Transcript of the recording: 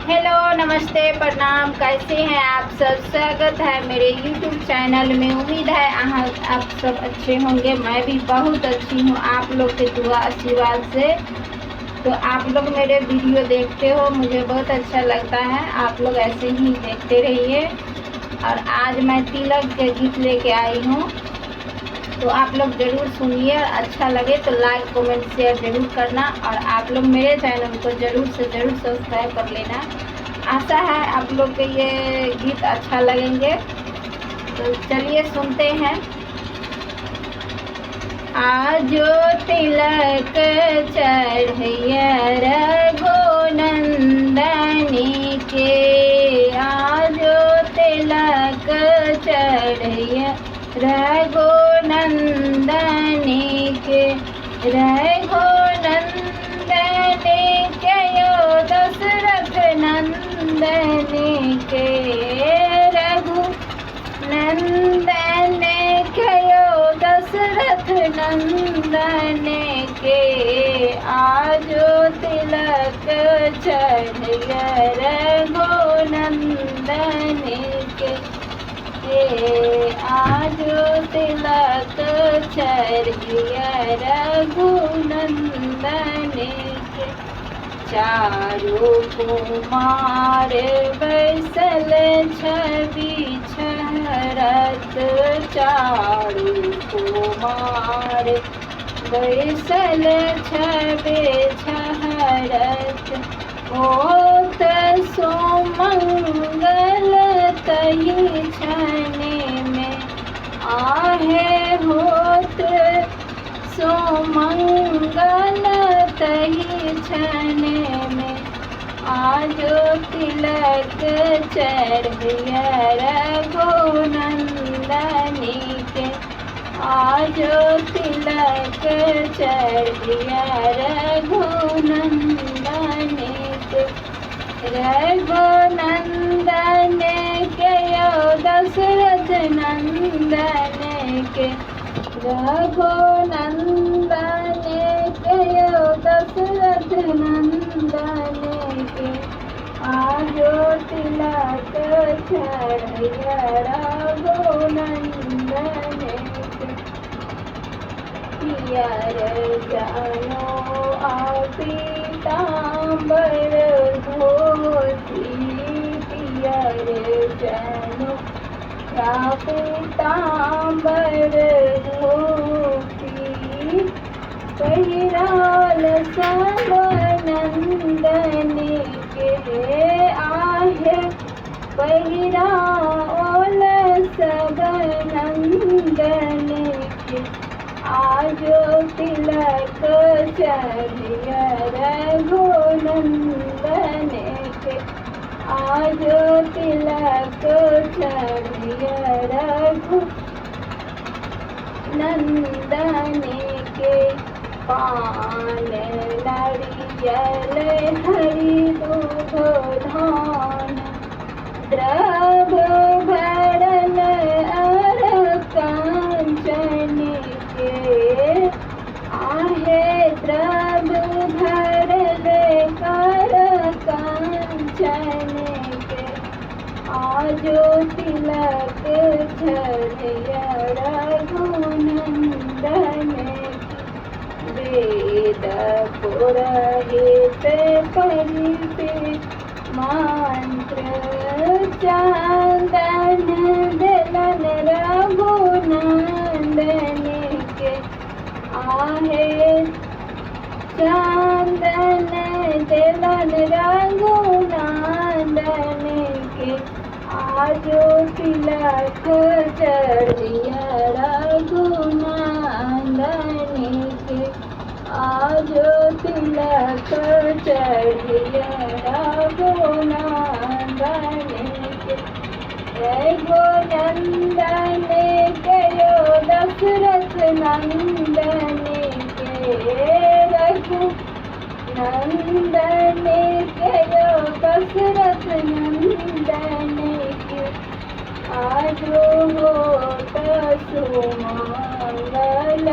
Hello, नमस्ते, प्रणाम। कैसे हैं आप सब? स्वागत है मेरे यूट्यूब चैनल में। उम्मीद है आप सब अच्छे होंगे। मैं भी बहुत अच्छी हूँ आप लोग के दुआ आशीर्वाद से। तो आप लोग मेरे वीडियो देखते हो, मुझे बहुत अच्छा लगता है। आप लोग ऐसे ही देखते रहिए। और आज मैं तिलक के गीत लेके आई हूँ, तो आप लोग ज़रूर सुनिए। अच्छा लगे तो लाइक कमेंट शेयर ज़रूर करना, और आप लोग मेरे चैनल को ज़रूर से ज़रूर सब्सक्राइब कर लेना। आशा है आप लोग के ये गीत अच्छा लगेंगे। तो चलिए सुनते हैं। आजो तिलक चढ़ैया रघुनंदनी के, आजो तिलक चढ़ैया रघुनंदनी के, रघुनंदनी के यो दशरथ नंदनी के, रघुनंदनी के यो दशरथ नंदनी के, आजो तिलक चढ़ैया रघुनंदनी के, आजो तिलक चढ़ैया रघुनंदनी के, चारों कुमार बैसल छवि छहरत, चारों कुमार बैसल छवि छहरत, होत सुमंगल तही छने में, आहे होत सुमंगल तही छने में, आजो तिलक चढ़ैया रघुनंदनी के, आजो तिलक चढ़ैया रघुनंदनी के, रघुनंदनी के यो दशरथ नंदनी के, रघुनंदनी के यो दशरथ नंदनी के, आजो तिलक चढ़ैया रघुनंदनी के, पियर जानो पीताम्बर धोती, पियर जानो पीताम्बर धोती, पहिराल सब नंदनी के, आहे पहिराल सब नंदनी के, आजो तिलक चढ़ैया रघुनंदनी के, आजो तिलक चढ़ैया रघुनंदनी के, पान नारियल हरि दूध धान, द्रव भरल अर कांचन के, आहे द्रव भरल कर कांचन के, आजो तिलक चढ़ैया रघुनंदनी के, वेद पुरोहित परित मंत्र चंदन दिलन रघुनंदनी के, आहे चंदन दिलन रघुनंदनी के, आजो तिलक चढ़ैया रघुनंदनी के, आजो तिलक चढ़ैया रघुनंदनी के, रघुनंदनी के यो दशरथ नंदनी के, रघुनंदनी के यो दशरथ नंदनी के, आजो होत सुमंगल